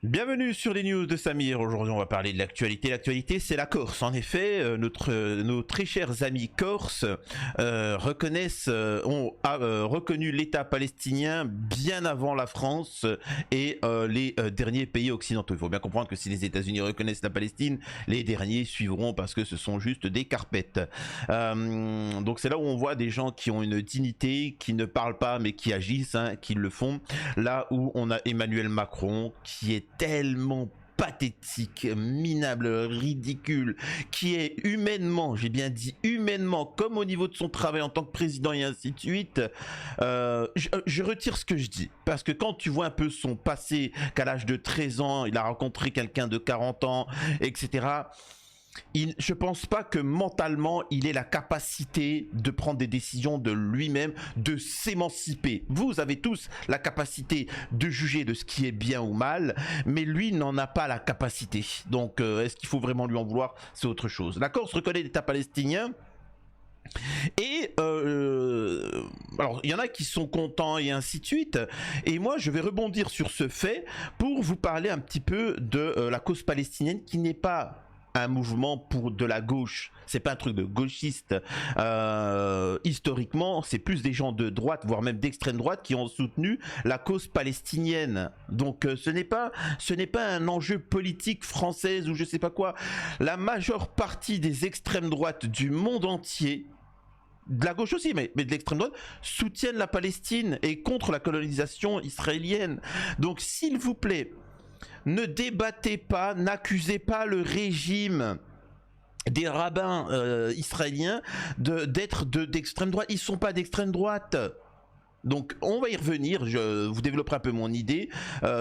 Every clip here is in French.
Bienvenue sur les news de Samir. Aujourd'hui, on va parler de l'actualité. L'actualité, c'est la Corse. En effet, nos très chers amis corses ont reconnu l'État palestinien bien avant la France et les derniers pays occidentaux. Il faut bien comprendre que si les États-Unis reconnaissent la Palestine, les derniers suivront parce que ce sont juste des carpettes. Donc c'est là où on voit des gens qui ont une dignité, qui ne parlent pas mais qui agissent, qui le font. Là où on a Emmanuel Macron qui est tellement pathétique, minable, ridicule, qui est humainement, j'ai bien dit humainement, comme au niveau de son travail en tant que président et ainsi de suite, je retire ce que je dis. Parce que quand tu vois un peu son passé, qu'à l'âge de 13 ans, il a rencontré quelqu'un de 40 ans, etc., je pense pas que mentalement il ait la capacité de prendre des décisions de lui-même, de s'émanciper. Vous avez tous la capacité de juger de ce qui est bien ou mal, mais lui n'en a pas la capacité. Donc est-ce qu'il faut vraiment lui en vouloir? C'est autre chose. La Corse reconnaît l'État palestinien. Et alors il y en a qui sont contents et ainsi de suite, et moi je vais rebondir sur ce fait pour vous parler un petit peu de la cause palestinienne, qui n'est pas un mouvement pour de la gauche, c'est pas un truc de gauchiste. Historiquement, c'est plus des gens de droite, voire même d'extrême droite, qui ont soutenu la cause palestinienne. Donc ce n'est pas un enjeu politique française ou je sais pas quoi. La majeure partie des extrêmes droites du monde entier, de la gauche aussi, mais de l'extrême droite, soutiennent la Palestine et contre la colonisation israélienne. Donc s'il vous plaît, ne débattez pas, n'accusez pas le régime des rabbins israéliens d'être d'extrême droite. Ils ne sont pas d'extrême droite. Donc on va y revenir, je vous développerai un peu mon idée.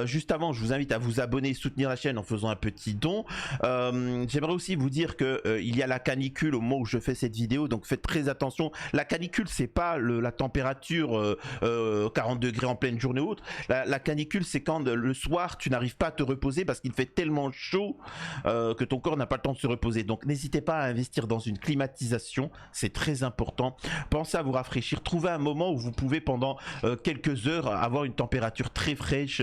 Juste avant, je vous invite à vous abonner et soutenir la chaîne en faisant un petit don. J'aimerais aussi vous dire que il y a la canicule au moment où je fais cette vidéo, donc faites très attention. La canicule, c'est pas la température 40 degrés en pleine journée ou autre. La canicule, c'est quand le soir tu n'arrives pas à te reposer parce qu'il fait tellement chaud que ton corps n'a pas le temps de se reposer. Donc n'hésitez pas à investir dans une climatisation, c'est très important. Pensez à vous rafraîchir, trouvez un moment où vous pouvez pendant quelques heures avoir une température très fraîche,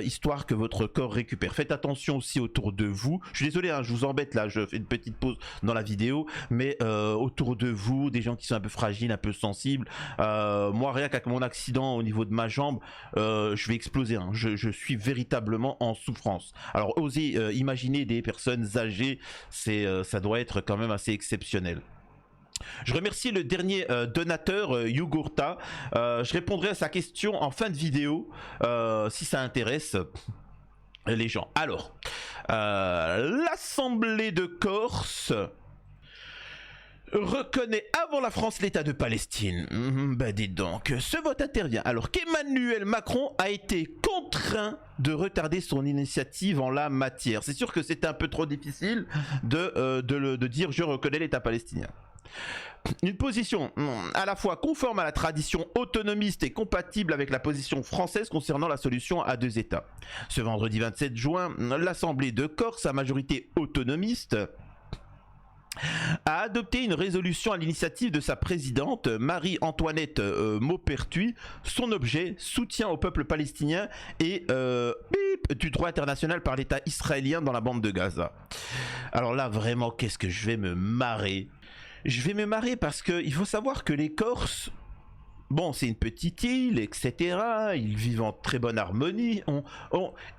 histoire que votre corps récupère. Faites attention aussi autour de vous. Je suis désolé, je vous embête là, je fais une petite pause dans la vidéo, mais autour de vous, des gens qui sont un peu fragiles, un peu sensibles. Moi, rien qu'avec mon accident au niveau de ma jambe, je vais exploser. Je suis véritablement en souffrance. Alors osez imaginer des personnes âgées, ça doit être quand même assez exceptionnel. Je remercie le dernier donateur, Yogurta. Je répondrai à sa question en fin de vidéo, si ça intéresse les gens. Alors, l'Assemblée de Corse reconnaît avant la France l'État de Palestine. Bah dites donc, ce vote intervient alors qu'Emmanuel Macron a été contraint de retarder son initiative en la matière. C'est sûr que c'était un peu trop difficile de dire je reconnais l'État palestinien. Une position à la fois conforme à la tradition autonomiste et compatible avec la position française concernant la solution à deux États. Ce vendredi 27 juin, l'Assemblée de Corse, à majorité autonomiste, a adopté une résolution à l'initiative de sa présidente Marie-Antoinette Maupertuis. Son objet, soutien au peuple palestinien et du droit international par l'État israélien dans la bande de Gaza. Alors là, vraiment, qu'est-ce que je vais me marrer. Je vais me marrer parce qu'il faut savoir que les Corses, bon, c'est une petite île, etc. Ils vivent en très bonne harmonie.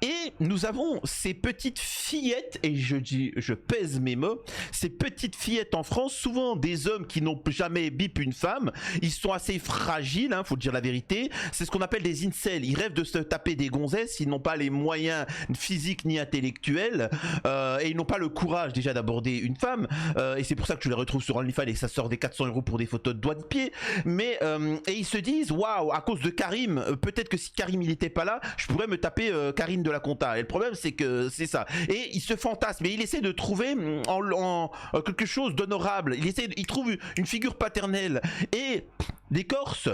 Et nous avons ces petites fillettes, et je pèse mes mots, ces petites fillettes en France, souvent des hommes qui n'ont jamais bip une femme. Ils sont assez fragiles, faut dire la vérité. C'est ce qu'on appelle des incels. Ils rêvent de se taper des gonzesses. Ils n'ont pas les moyens physiques ni intellectuels. Et ils n'ont pas le courage déjà d'aborder une femme. Et c'est pour ça que je les retrouve sur OnlyFans et ça sort des 400 € pour des photos de doigts de pied. Mais et ils se disent waouh, à cause de Karim, peut-être que si Karim il était pas là, je pourrais me taper Karine de la Conta. Et le problème c'est que c'est ça. Et il se fantasme, et il essaie de trouver en quelque chose d'honorable. Il trouve une figure paternelle. Et les Corses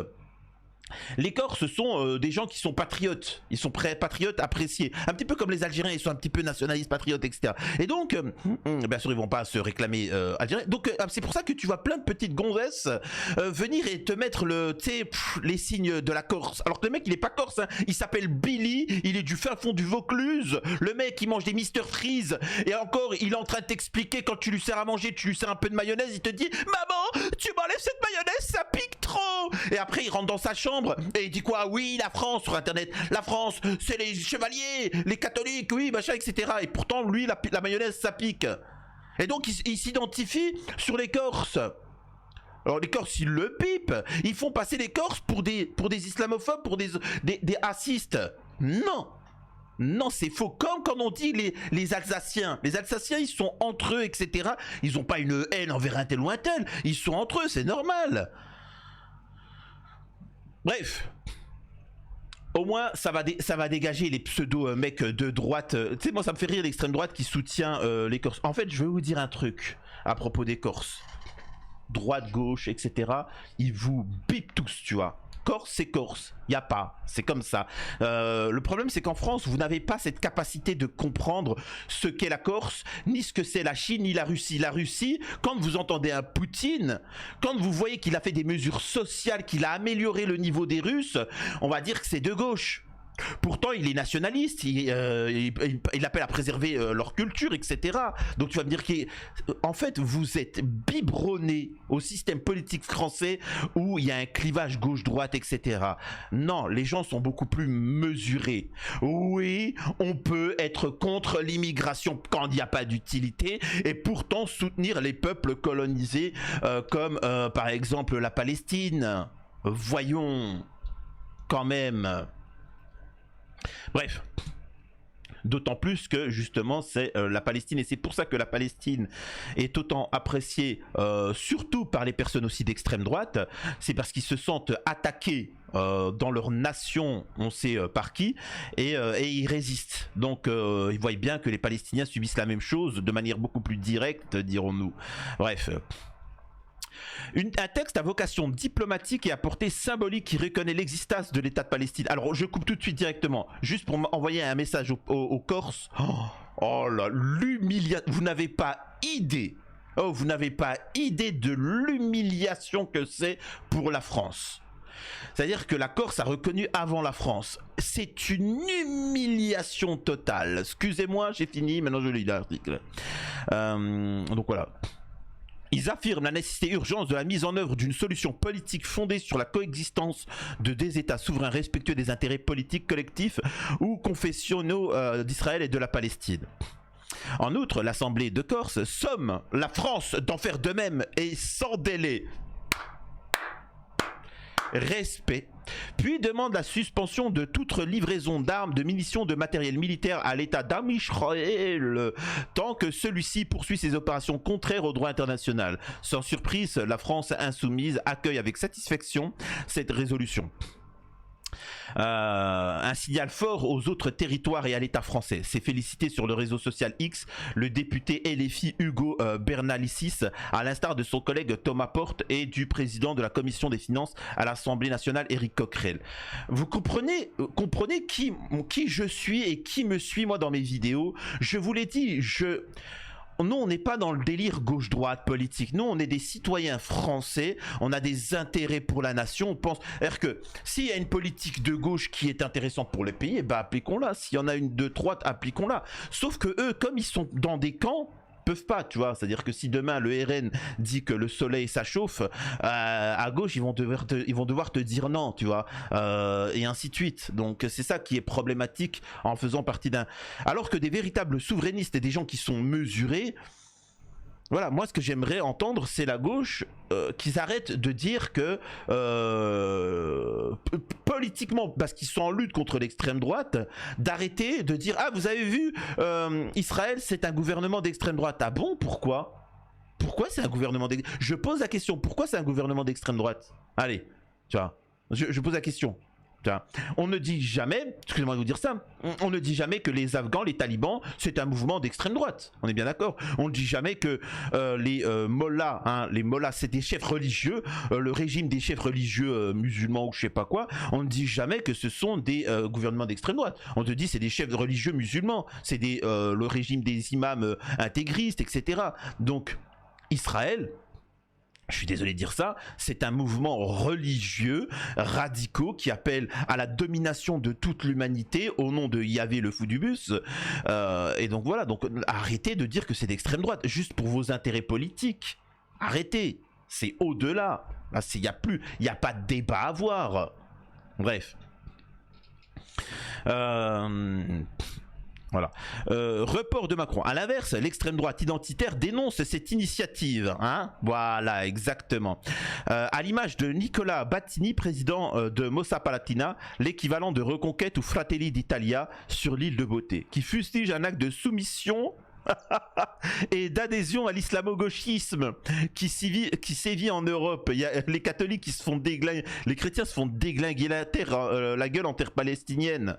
Les Corses sont des gens qui sont patriotes. Ils sont patriotes appréciés. Un petit peu comme les Algériens, ils sont un petit peu nationalistes, patriotes, etc. Et donc, bien sûr, ils vont pas se réclamer algériens. Donc, c'est pour ça que tu vois plein de petites gonzesses venir et te mettre les signes de la Corse. Alors que le mec, il est pas corse. Hein. Il s'appelle Billy. Il est du fin fond du Vaucluse. Le mec, il mange des Mr Freeze. Et encore, il est en train de t'expliquer quand tu lui sers à manger, tu lui sers un peu de mayonnaise. Il te dit, maman, tu m'enlèves cette mayonnaise, ça pique trop. Et après, il rentre dans sa chambre. Et il dit quoi? Oui, la France sur internet. La France, c'est les chevaliers, les catholiques, oui, machin, etc. Et pourtant, lui, la mayonnaise, ça pique. Et donc, il s'identifie sur les Corses. Alors, les Corses, ils le pipent. Ils font passer les Corses pour des islamophobes, pour des racistes. Non. Non, c'est faux. Comme quand on dit les Alsaciens. Les Alsaciens, ils sont entre eux, etc. Ils n'ont pas une haine envers un tel ou un tel. Ils sont entre eux, c'est normal. Bref, au moins ça va dégager les pseudo mecs de droite. Tu sais, moi ça me fait rire l'extrême droite qui soutient les Corses. En fait, je vais vous dire un truc à propos des Corses. Droite, gauche, etc. Ils vous bipent tous, tu vois. Corse, c'est Corse. Il n'y a pas. C'est comme ça. Le problème, c'est qu'en France, vous n'avez pas cette capacité de comprendre ce qu'est la Corse, ni ce que c'est la Chine, ni la Russie. La Russie, quand vous entendez un Poutine, quand vous voyez qu'il a fait des mesures sociales, qu'il a amélioré le niveau des Russes, on va dire que c'est de gauche. Pourtant, il est nationaliste, il appelle à préserver leur culture, etc. Donc tu vas me dire qu'en fait, vous êtes biberonné au système politique français où il y a un clivage gauche-droite, etc. Non, les gens sont beaucoup plus mesurés. Oui, on peut être contre l'immigration quand il n'y a pas d'utilité et pourtant soutenir les peuples colonisés comme par exemple la Palestine. Voyons, quand même... Bref, d'autant plus que justement c'est la Palestine et c'est pour ça que la Palestine est autant appréciée surtout par les personnes aussi d'extrême droite, c'est parce qu'ils se sentent attaqués dans leur nation, on sait par qui, et ils résistent. Donc ils voient bien que les Palestiniens subissent la même chose de manière beaucoup plus directe, dirons-nous. Bref... Un texte à vocation diplomatique et à portée symbolique qui reconnaît l'existence de l'État de Palestine. Alors je coupe tout de suite directement, juste pour envoyer un message aux Corses. Oh là, l'humiliation, vous n'avez pas idée. Oh, vous n'avez pas idée de l'humiliation que c'est pour la France. C'est-à-dire que la Corse a reconnu avant la France. C'est une humiliation totale. Excusez-moi, j'ai fini, maintenant je lis l'article. Donc voilà. Ils affirment la nécessité urgente de la mise en œuvre d'une solution politique fondée sur la coexistence de deux États souverains respectueux des intérêts politiques collectifs ou confessionnels d'Israël et de la Palestine. En outre, l'Assemblée de Corse somme la France d'en faire de même et sans délai. Respect. Puis demande la suspension de toute livraison d'armes, de munitions, de matériel militaire à l'État d'Israël tant que celui-ci poursuit ses opérations contraires au droit international. Sans surprise, la France insoumise accueille avec satisfaction cette résolution. Un signal fort aux autres territoires et à l'État français. C'est félicité sur le réseau social X le député LFI Hugo Bernalicis, à l'instar de son collègue Thomas Porte et du président de la commission des finances à l'Assemblée nationale Éric Coquerel. Vous comprenez qui je suis et qui me suit moi dans mes vidéos. Je vous l'ai dit, nous, on n'est pas dans le délire gauche-droite politique. Nous, on est des citoyens français. On a des intérêts pour la nation. On pense, c'est-à-dire que s'il y a une politique de gauche qui est intéressante pour le pays, eh ben, appliquons-la. S'il y en a une de droite, appliquons-la. Sauf que eux, comme ils sont dans des camps, peuvent pas, tu vois. C'est-à-dire que si demain le RN dit que le soleil ça chauffe, à gauche ils vont devoir te dire non, tu vois, et ainsi de suite. Donc c'est ça qui est problématique en faisant partie d'un. Alors que des véritables souverainistes et des gens qui sont mesurés. Voilà, moi ce que j'aimerais entendre, c'est la gauche qu'ils arrêtent de dire que politiquement, parce qu'ils sont en lutte contre l'extrême droite, d'arrêter de dire ah vous avez vu Israël c'est un gouvernement d'extrême droite. Ah bon, pourquoi c'est un gouvernement d'extrême droite? Je pose la question, pourquoi c'est un gouvernement d'extrême droite? Allez, tu vois, je pose la question. On ne dit jamais, excusez-moi de vous dire ça, on ne dit jamais que les Afghans, les talibans, c'est un mouvement d'extrême droite. On est bien d'accord. On ne dit jamais que les mollahs, les mollahs, c'est des chefs religieux, le régime des chefs religieux musulmans ou je sais pas quoi. On ne dit jamais que ce sont des gouvernements d'extrême droite. On te dit c'est des chefs religieux musulmans, c'est le régime des imams intégristes, etc. Donc Israël, je suis désolé de dire ça, c'est un mouvement religieux, radicaux, qui appelle à la domination de toute l'humanité au nom de Yahvé le fou du bus. Et donc voilà, donc arrêtez de dire que c'est d'extrême droite, juste pour vos intérêts politiques. Arrêtez, c'est au-delà. Il n'y a pas de débat à avoir. Bref. Voilà. Report de Macron. À l'inverse, l'extrême droite identitaire dénonce cette initiative. Voilà, exactement. À l'image de Nicola Battini, président de Mossa Palatina, l'équivalent de Reconquête ou Fratelli d'Italia sur l'île de Beauté, qui fustige un acte de soumission et d'adhésion à l'islamo-gauchisme qui sévit en Europe. Il y a les catholiques qui se font déglinguer, les chrétiens se font déglinguer la gueule en terre palestinienne.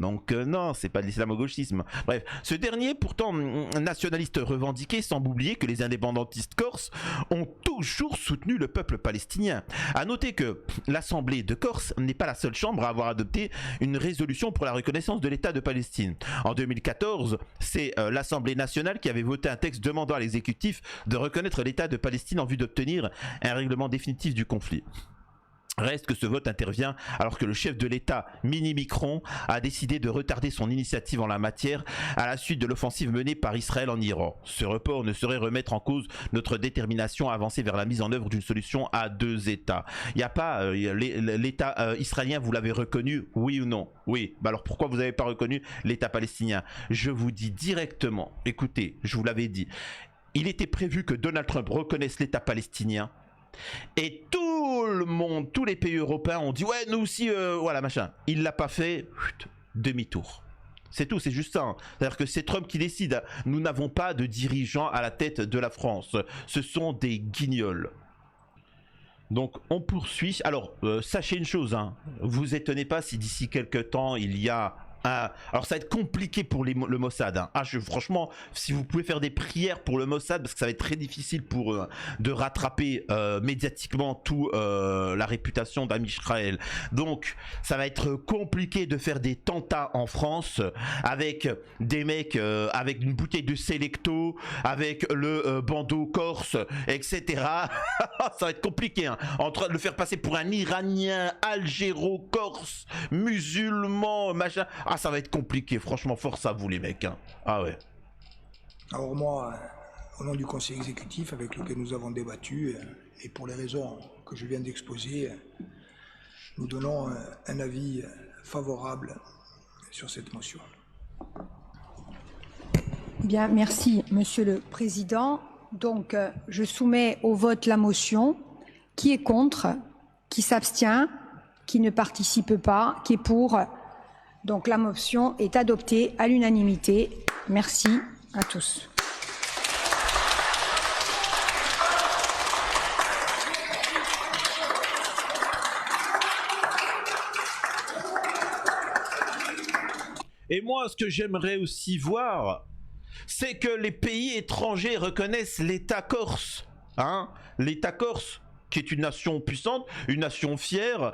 Donc non, c'est pas de l'islamo-gauchisme. Bref, ce dernier, pourtant nationaliste revendiqué, semble oublier que les indépendantistes corses ont toujours soutenu le peuple palestinien. À noter que l'Assemblée de Corse n'est pas la seule chambre à avoir adopté une résolution pour la reconnaissance de l'État de Palestine. En 2014, c'est l'Assemblée nationale qui avait voté un texte demandant à l'exécutif de reconnaître l'État de Palestine en vue d'obtenir un règlement définitif du conflit. Reste que ce vote intervient alors que le chef de l'État, Mini Micron, a décidé de retarder son initiative en la matière à la suite de l'offensive menée par Israël en Iran. Ce report ne saurait remettre en cause notre détermination à avancer vers la mise en œuvre d'une solution à deux États. Il n'y a pas l'État israélien, vous l'avez reconnu, oui ou non? Oui. Bah alors pourquoi vous n'avez pas reconnu l'État palestinien? Je vous dis directement, écoutez, je vous l'avais dit, il était prévu que Donald Trump reconnaisse l'État palestinien. Et tout le monde, tous les pays européens ont dit ouais nous aussi voilà machin. Il l'a pas fait, demi-tour. C'est tout, c'est juste ça. Hein. C'est-à-dire que c'est Trump qui décide. Nous n'avons pas de dirigeants à la tête de la France. Ce sont des guignols. Donc on poursuit. Alors sachez une chose, hein. Vous étonnez pas si d'ici quelques temps il y a alors ça va être compliqué pour le Mossad. Hein. Franchement, si vous pouvez faire des prières pour le Mossad, parce que ça va être très difficile pour eux de rattraper médiatiquement tout la réputation d'Am Israël. Donc ça va être compliqué de faire des tentats en France avec des mecs avec une bouteille de Selecto, avec le bandeau corse, etc. Ça va être compliqué. Hein. En train de le faire passer pour un Iranien, algéro-corse, musulman, machin. Ça va être compliqué, franchement, force à vous les mecs. Hein. Ah ouais. Alors moi, au nom du conseil exécutif avec lequel nous avons débattu, et pour les raisons que je viens d'exposer, nous donnons un avis favorable sur cette motion. Bien, merci Monsieur le Président. Donc, je soumets au vote la motion. Qui est contre? Qui s'abstient? Qui ne participe pas? Qui est pour? Donc la motion est adoptée à l'unanimité. Merci à tous. Et moi, ce que j'aimerais aussi voir, c'est que les pays étrangers reconnaissent l'État corse. Hein? L'État corse, qui est une nation puissante, une nation fière,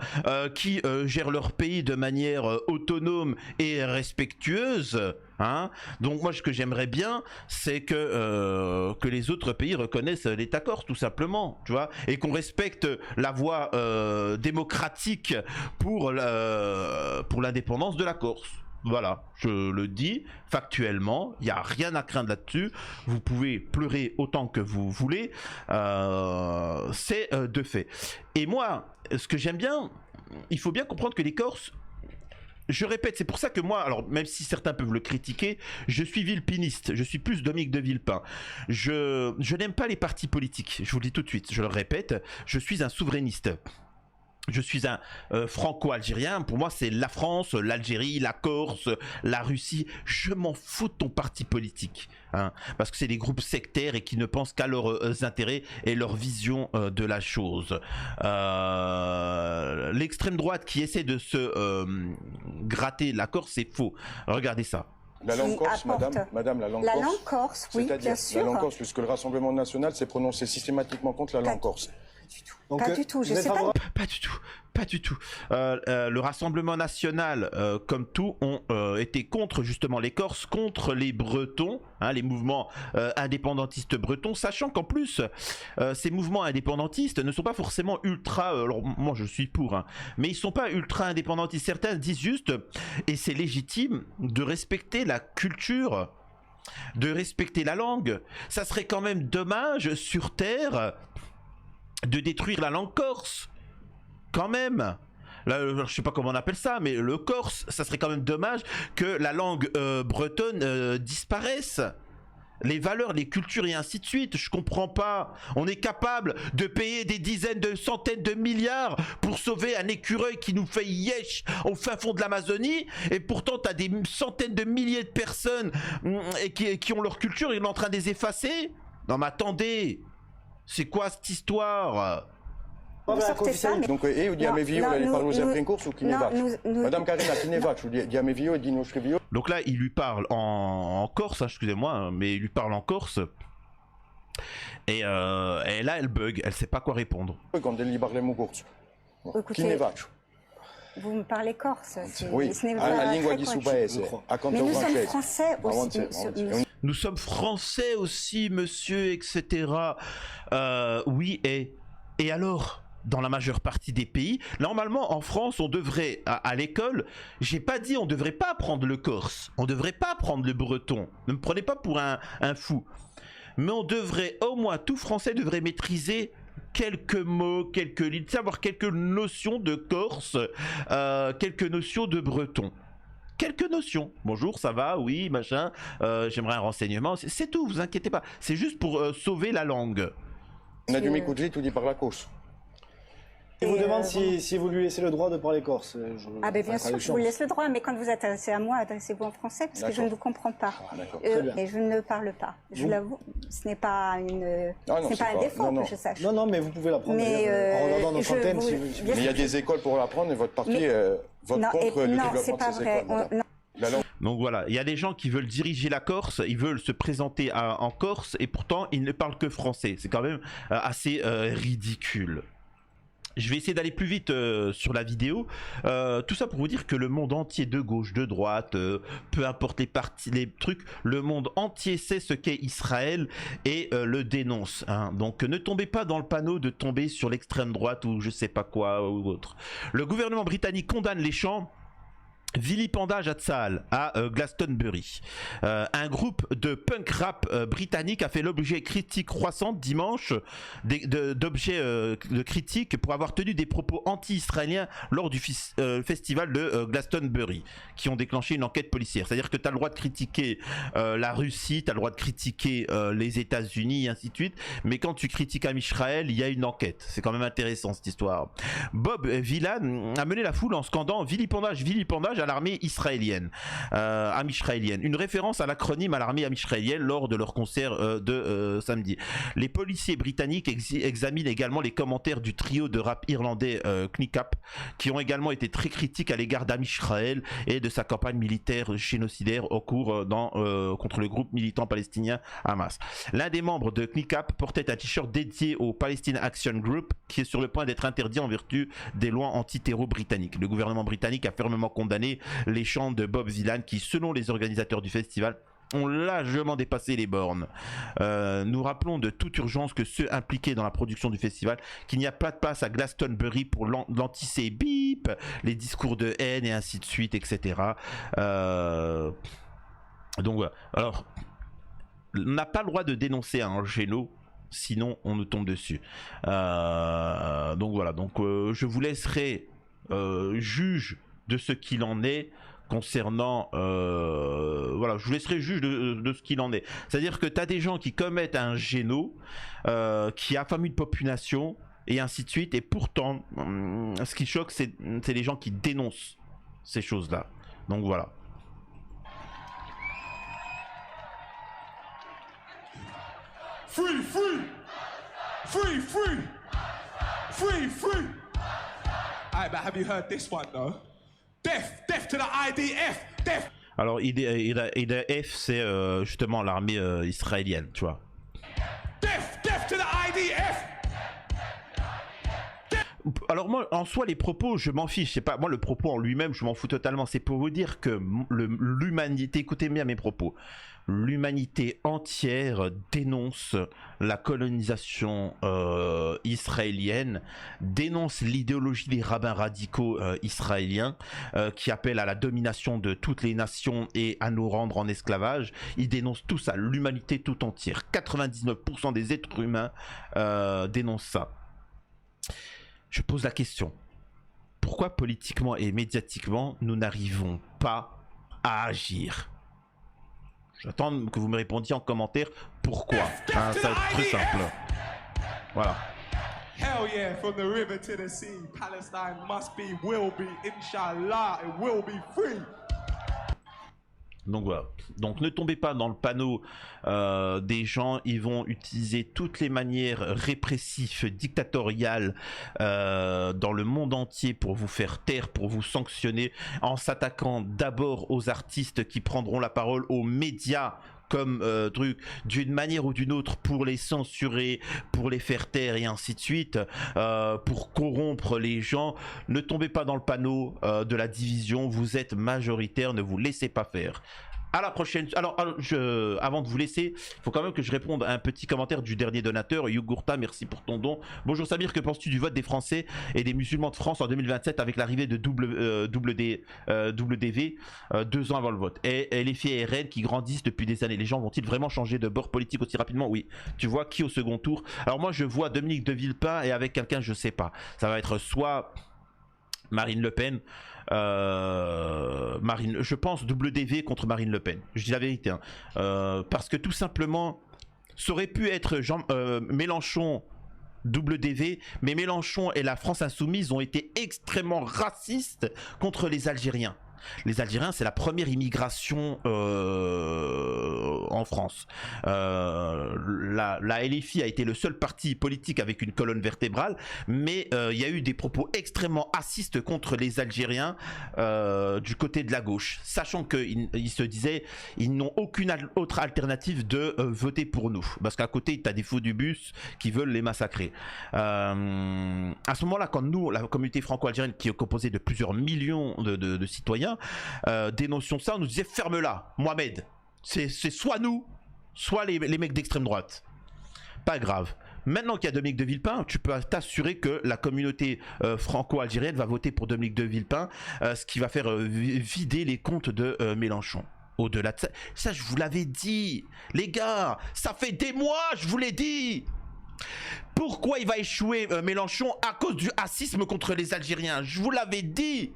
qui gère leur pays de manière autonome et respectueuse. Hein. Donc moi ce que j'aimerais bien c'est que les autres pays reconnaissent l'État corse tout simplement, tu vois, et qu'on respecte la voie démocratique pour l'indépendance de la Corse. Voilà, je le dis factuellement, il n'y a rien à craindre là-dessus, vous pouvez pleurer autant que vous voulez, c'est de fait. Et moi, ce que j'aime bien, il faut bien comprendre que les Corses, je répète, c'est pour ça que moi, alors même si certains peuvent le critiquer, je suis villepiniste, je suis plus Dominique de Villepin. Je n'aime pas les partis politiques, je vous le dis tout de suite, je le répète, je suis un souverainiste. je suis un franco-algérien, pour moi c'est la France, l'Algérie, la Corse, la Russie, je m'en fous de ton parti politique, hein, parce que c'est des groupes sectaires et qui ne pensent qu'à leurs intérêts et leur vision de la chose. L'extrême droite qui essaie de se gratter la Corse, c'est faux, regardez ça. La langue corse, madame, la langue corse. La langue corse, oui, bien sûr. La langue corse, puisque le Rassemblement national s'est prononcé systématiquement contre la langue corse. Donc, pas du tout, je sais pas. Pas du tout, pas du tout. Le Rassemblement national, comme tout, ont été contre justement les Corses, contre les Bretons, hein, les mouvements indépendantistes bretons, sachant qu'en plus, ces mouvements indépendantistes ne sont pas forcément ultra, alors moi je suis pour, hein, mais ils sont pas ultra indépendantistes. Certains disent juste, et c'est légitime, de respecter la culture, de respecter la langue. Ça serait quand même dommage sur Terre de détruire la langue corse, quand même. Là, je sais pas comment on appelle ça, mais le corse, ça serait quand même dommage que la langue bretonne disparaisse. Les valeurs, les cultures et ainsi de suite, je comprends pas. On est capable de payer des dizaines de centaines de milliards pour sauver un écureuil qui nous fait yesh au fin fond de l'Amazonie, et pourtant t'as des centaines de milliers de personnes qui ont leur culture et on est en train de les effacer. Non mais attendez, c'est quoi cette histoire? Donc, eu diame viu la parlo sempre in corso chi ne va. Madame Karina, chi ne va? Diame viu e di nostri viu. Donc là, il lui parle en corse, hein, excusez-moi, hein, mais il lui parle en corse. Et là, elle bug, elle sait pas quoi répondre. Quand elle parliamo corso. Chi ne va? Vous me parlez corse. Oui, la lingua di suo paese. Mais nous sommes français aussi. Nous sommes français aussi, monsieur, etc. Oui, et alors? Dans la majeure partie des pays, normalement en France on devrait à l'école, j'ai pas dit on devrait pas apprendre le corse, on devrait pas apprendre le breton, ne me prenez pas pour un fou, mais on devrait, au moins tout français devrait maîtriser quelques mots, quelques lignes, savoir quelques notions de corse, quelques notions de breton. Quelques notions. Bonjour, ça va? Oui, machin. J'aimerais un renseignement. C'est tout, vous inquiétez pas. C'est juste pour sauver la langue. Nadjumi Koudji, tu dis par la Corse. Il vous demande si vous lui laissez le droit de parler corse. Ah ben bien sûr, je vous laisse le droit, mais quand vous êtes adressé à moi, adressez-vous en français, parce que je ne vous comprends pas. Et je ne parle pas. Je l'avoue, ce n'est pas un défaut que je sache. Non, mais vous pouvez l'apprendre en regardant nos fontaines. Mais il y a des écoles pour l'apprendre et votre parti vote contre le développement de ces écoles. Donc voilà, il y a des gens qui veulent diriger la Corse, ils veulent se présenter en Corse et pourtant ils ne parlent que français. C'est quand même assez ridicule. Je vais essayer d'aller plus vite sur la vidéo. Tout ça pour vous dire que le monde entier, de gauche, de droite, peu importe les partis, les trucs, le monde entier sait ce qu'est Israël et le dénonce, hein. Donc ne tombez pas dans le panneau de tomber sur l'extrême droite ou je sais pas quoi ou autre. Le gouvernement britannique condamne les chants vilipendage à Tsahal à Glastonbury. Un groupe de punk rap britannique a fait l'objet critique croissante dimanche d'objets de critique pour avoir tenu des propos anti-israéliens lors du festival de Glastonbury, qui ont déclenché une enquête policière. C'est-à-dire que tu as le droit de critiquer la Russie, tu as le droit de critiquer les États-Unis et ainsi de suite, mais quand tu critiques Amisraël, il y a une enquête. C'est quand même intéressant cette histoire. Bob Villan a mené la foule en scandant vilipendage à l'armée israélienne, amisraélienne, une référence à l'acronyme à l'armée amisraélienne lors de leur concert de samedi. Les policiers britanniques examinent également les commentaires du trio de rap irlandais Knicap, qui ont également été très critiques à l'égard d'Amisraël et de sa campagne militaire génocidaire au cours contre le groupe militant palestinien Hamas. L'un des membres de Knicap portait un t-shirt dédié au Palestine Action Group, qui est sur le point d'être interdit en vertu des lois anti-terror britanniques. Le gouvernement britannique a fermement condamné les chants de Bob Dylan qui, selon les organisateurs du festival, ont largement dépassé les bornes. Nous rappelons de toute urgence que ceux impliqués dans la production du festival qu'il n'y a pas de place à Glastonbury pour l'anti bip, les discours de haine et ainsi de suite, etc. Donc voilà. Alors, on n'a pas le droit de dénoncer un géno, sinon on nous tombe dessus. Donc voilà. Donc je vous laisserai juge de ce qu'il en est concernant voilà, je vous laisserai juge de ce qu'il en est. C'est à dire que tu as des gens qui commettent un géno qui affame une population et ainsi de suite. Et pourtant, ce qui choque, c'est les gens qui dénoncent ces choses-là. Donc voilà. Free, free! Free, free! Free, free! Alright, but have you heard this one though? Death! Death to the IDF! Death! Alors, IDF, c'est justement l'armée israélienne, tu vois. Death! Death to the IDF! Alors moi, en soi, les propos, je m'en fiche. C'est pas moi le propos en lui-même, je m'en fous totalement. C'est pour vous dire que l'humanité, écoutez bien mes propos, l'humanité entière dénonce la colonisation israélienne, dénonce l'idéologie des rabbins radicaux israéliens qui appellent à la domination de toutes les nations et à nous rendre en esclavage. Ils dénoncent tout ça, l'humanité tout entière. 99% des êtres humains dénoncent ça. Je pose la question, pourquoi politiquement et médiatiquement nous n'arrivons pas à agir? J'attends que vous me répondiez en commentaire pourquoi. Hein, ça va être très simple. Voilà. Hell yeah, from the river to the sea, Palestine must be, will be, inshallah, it will be free. Donc voilà, donc ne tombez pas dans le panneau des gens, ils vont utiliser toutes les manières répressives, dictatoriales dans le monde entier pour vous faire taire, pour vous sanctionner, en s'attaquant d'abord aux artistes qui prendront la parole, aux médias comme truc, d'une manière ou d'une autre, pour les censurer, pour les faire taire et ainsi de suite, pour corrompre les gens. Ne tombez pas dans le panneau de la division, vous êtes majoritaire, ne vous laissez pas faire. À la prochaine. Alors, avant de vous laisser, il faut quand même que je réponde à un petit commentaire du dernier donateur, Yugurta, merci pour ton don. Bonjour Samir, que penses-tu du vote des Français et des musulmans de France en 2027 avec l'arrivée de WDV 2 ans avant le vote? Et les filles RN qui grandissent depuis des années, les gens vont-ils vraiment changer de bord politique aussi rapidement? Oui. Tu vois qui au second tour? Alors moi je vois Dominique de Villepin et avec quelqu'un je sais pas. Ça va être soit Marine Le Pen, je pense WDV contre Marine Le Pen, je dis la vérité, hein. Parce que tout simplement ça aurait pu être Mélenchon WDV, mais Mélenchon et la France Insoumise ont été extrêmement racistes contre les Algériens. Les Algériens, c'est la première immigration en France. La LFI a été le seul parti politique avec une colonne vertébrale, mais il y a eu des propos extrêmement racistes contre les Algériens du côté de la gauche, sachant qu'ils se disaient ils n'ont aucune autre alternative de voter pour nous, parce qu'à côté tu as des faux du bus qui veulent les massacrer. À ce moment-là, quand nous, la communauté franco-algérienne qui est composée de plusieurs millions de citoyens, dénoncions ça, on nous disait ferme-la, Mohamed, c'est soit nous, soit les mecs d'extrême droite. Pas grave. Maintenant qu'il y a Dominique de Villepin, tu peux t'assurer que la communauté franco-algérienne va voter pour Dominique de Villepin, ce qui va faire vider les comptes de Mélenchon. Au-delà de ça, je vous l'avais dit, les gars, ça fait des mois, je vous l'ai dit. Pourquoi il va échouer Mélenchon? À cause du racisme contre les Algériens, je vous l'avais dit.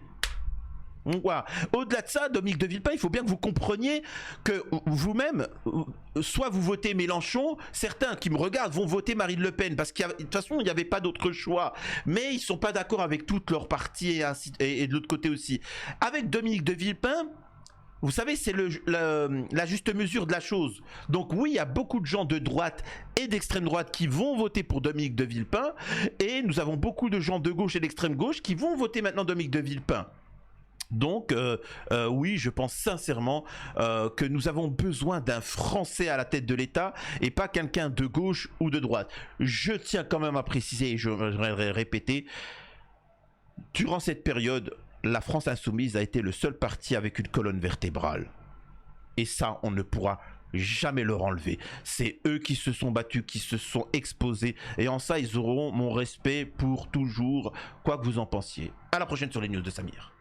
Voilà. Au-delà de ça, Dominique de Villepin, il faut bien que vous compreniez que vous-même, soit vous votez Mélenchon, certains qui me regardent vont voter Marine Le Pen, parce que de toute façon il n'y avait pas d'autre choix, mais ils sont pas d'accord avec toutes leurs partis et de l'autre côté aussi. Avec Dominique de Villepin, vous savez, c'est la juste mesure de la chose. Donc oui, il y a beaucoup de gens de droite et d'extrême droite qui vont voter pour Dominique de Villepin, et nous avons beaucoup de gens de gauche et d'extrême gauche qui vont voter maintenant Dominique de Villepin. Donc oui, je pense sincèrement que nous avons besoin d'un Français à la tête de l'État et pas quelqu'un de gauche ou de droite. Je tiens quand même à préciser, et je voudrais répéter, durant cette période, la France Insoumise a été le seul parti avec une colonne vertébrale. Et ça, on ne pourra jamais leur enlever. C'est eux qui se sont battus, qui se sont exposés, et en ça, ils auront mon respect pour toujours, quoi que vous en pensiez. À la prochaine sur les news de Samir.